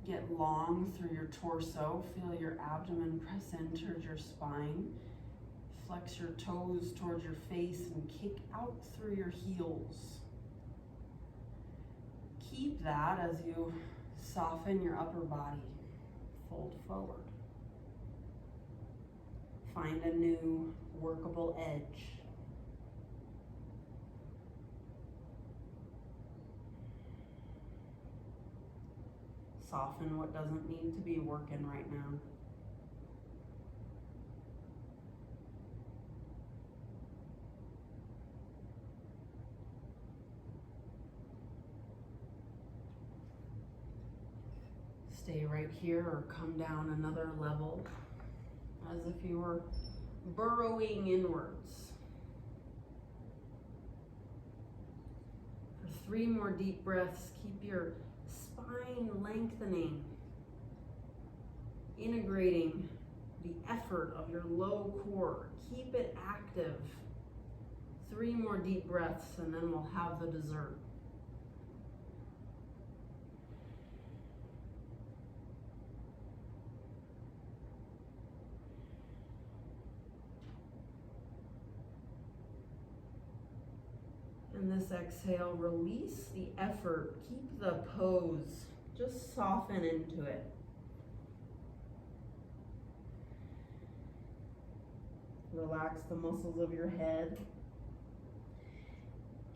Get long through your torso. Feel your abdomen press in towards your spine. Flex your toes towards your face and kick out through your heels. Keep that as you soften your upper body. Fold forward. Find a new workable edge. Soften what doesn't need to be working right now. Stay right here or come down another level as if you were burrowing inwards. For 3 more deep breaths, keep your spine lengthening, integrating the effort of your low core. Keep it active. 3 more deep breaths and then we'll have the dessert. And this exhale, release the effort. Keep the pose. Just soften into it. Relax the muscles of your head.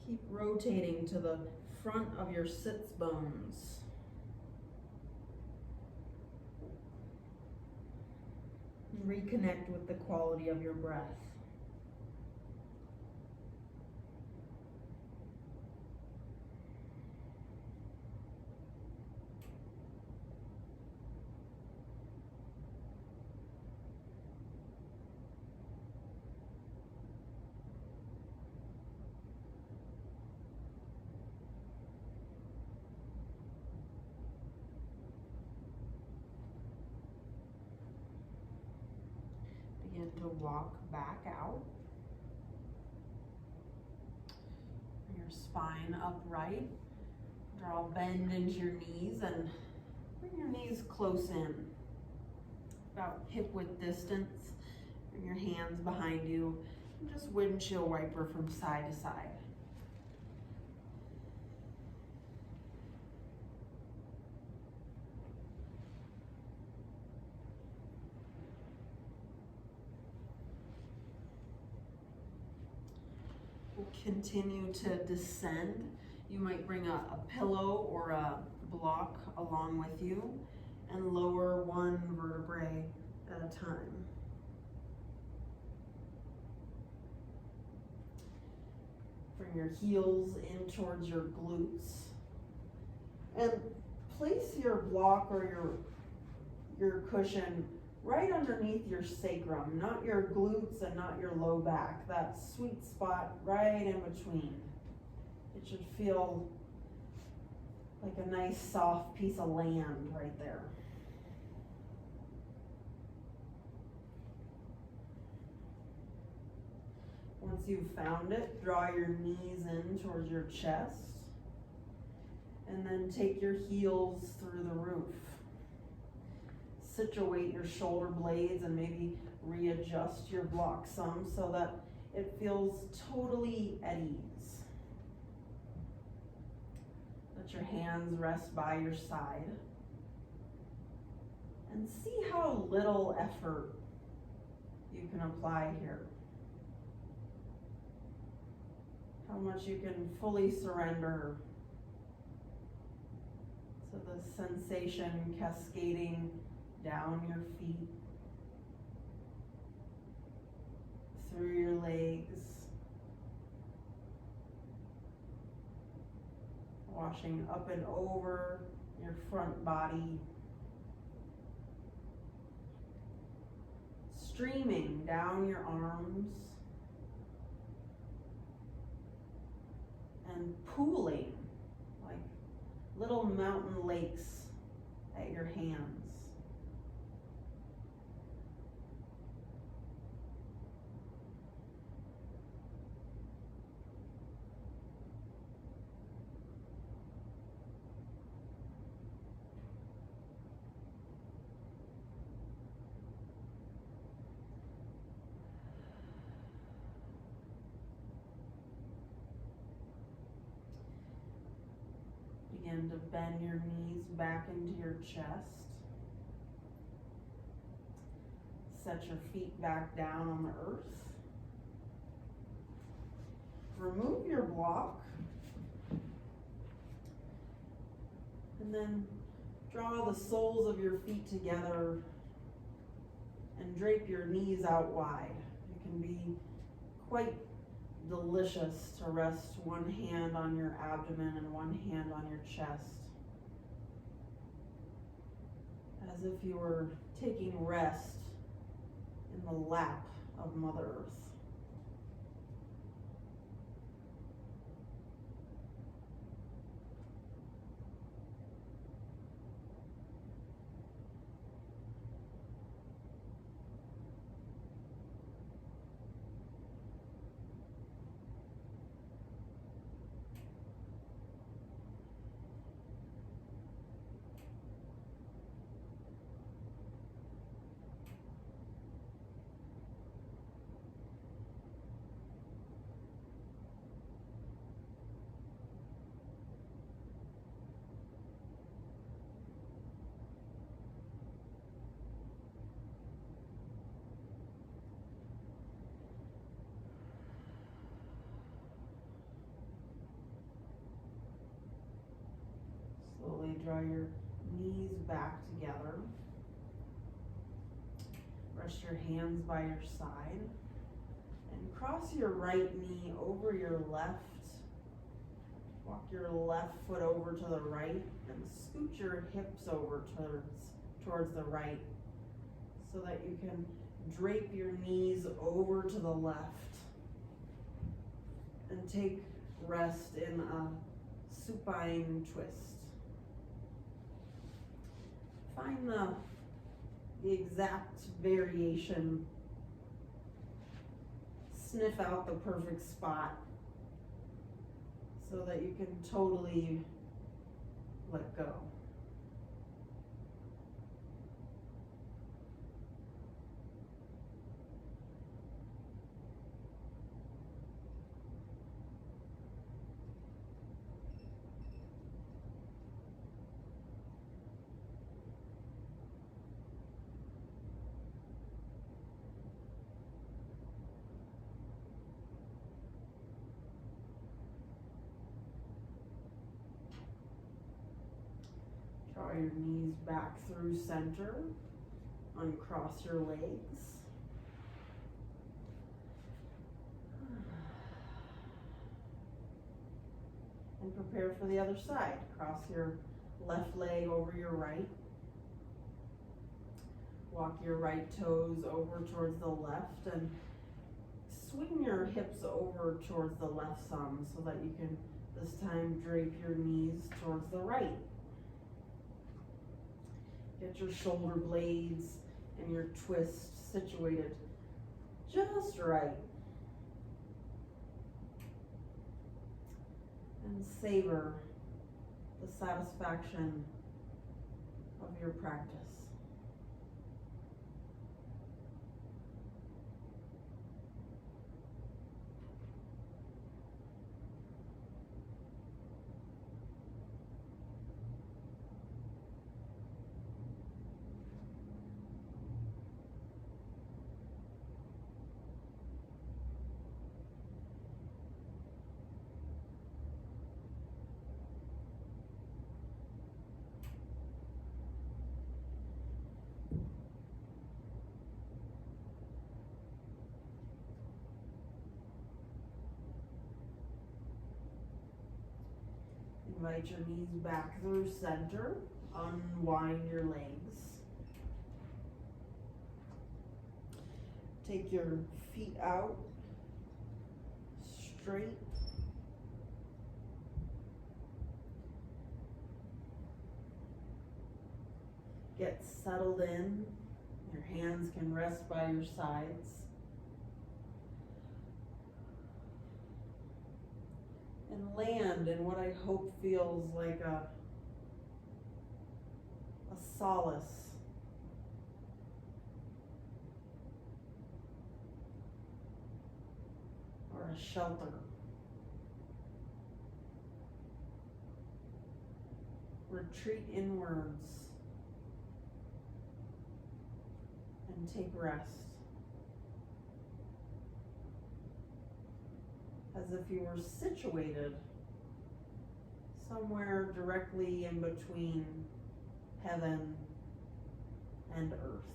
Keep rotating to the front of your sits bones. Reconnect with the quality of your breath. Begin to walk back out. Your spine upright. Draw a bend into your knees and bring your knees close in. About hip width distance. Bring your hands behind you and just windshield wiper from side to side. Continue to descend. You might bring a pillow or a block along with you and lower one vertebrae at a time. Bring your heels in towards your glutes and place your block or your cushion right underneath your sacrum, not your glutes and not your low back. That sweet spot right in between. It should feel like a nice soft piece of land right there. Once you've found it, draw your knees in towards your chest and then take your heels through the roof. Situate your shoulder blades and maybe readjust your block some so that it feels totally at ease. Let your hands rest by your side and see how little effort you can apply here. How much you can fully surrender to the sensation cascading down your feet, through your legs, washing up and over your front body, streaming down your arms, and pooling like little mountain lakes at your hands. Begin to bend your knees back into your chest. Set your feet back down on the earth. Remove your block. And then draw the soles of your feet together and drape your knees out wide. It can be quite delicious to rest one hand on your abdomen and one hand on your chest, as if you were taking rest in the lap of Mother Earth. draw your knees back together. Rest your hands by your side. And cross your right knee over your left. Walk your left foot over to the right and scoot your hips over towards the right so that you can drape your knees over to the left and take rest in a supine twist. Find the exact variation. Sniff out the perfect spot so that you can totally let go. Draw your knees back through center. Uncross your legs. And prepare for the other side. Cross your left leg over your right. Walk your right toes over towards the left and swing your hips over towards the left some so that you can this time drape your knees towards the right. Get your shoulder blades and your twist situated just right. And savor the satisfaction of your practice. Invite your knees back through center. Unwind your legs. Take your feet out straight. Get settled in. Your hands can rest by your sides. And land in what I hope feels like a solace. Or a shelter. Retreat inwards and take rest. As if you were situated somewhere directly in between heaven and earth.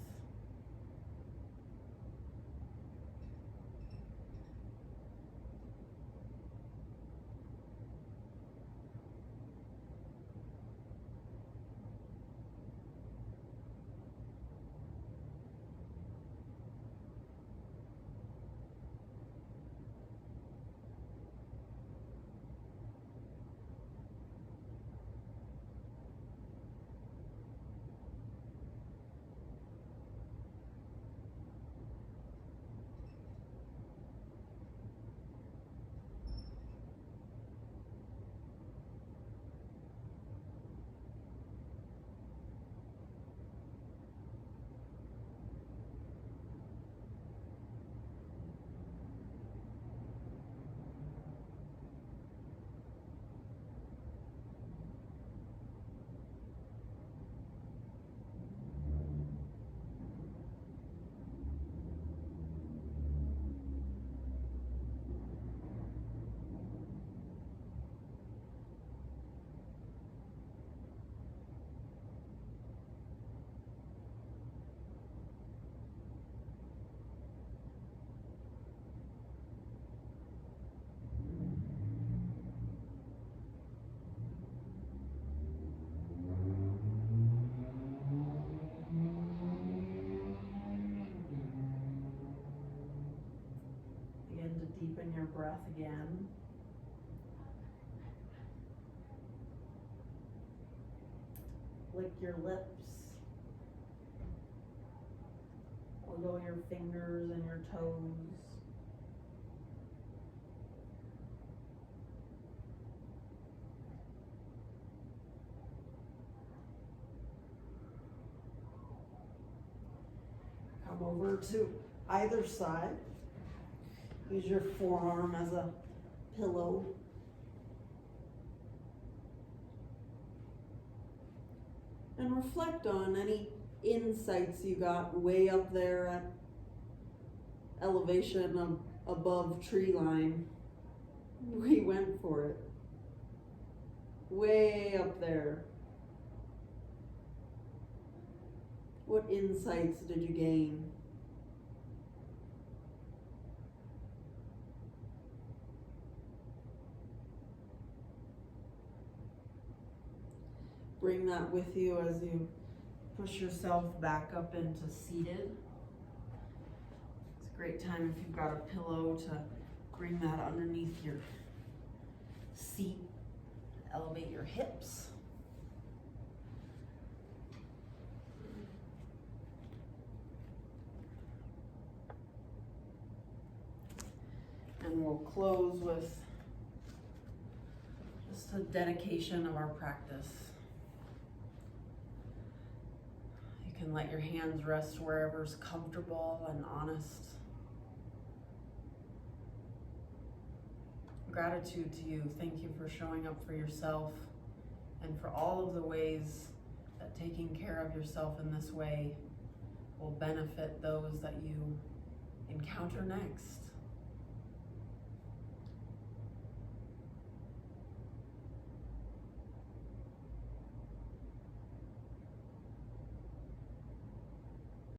can. Lick your lips. Wiggle your fingers and your toes. Come over to either side. Use your forearm as a pillow. And reflect on any insights you got way up there at elevation above tree line. We went for it. Way up there. What insights did you gain? Bring that with you as you push yourself back up into seated. It's a great time if you've got a pillow to bring that underneath your seat. Elevate your hips. And we'll close with just a dedication of our practice. You can let your hands rest wherever's comfortable and honest. Gratitude to you. Thank you for showing up for yourself and for all of the ways that taking care of yourself in this way will benefit those that you encounter next.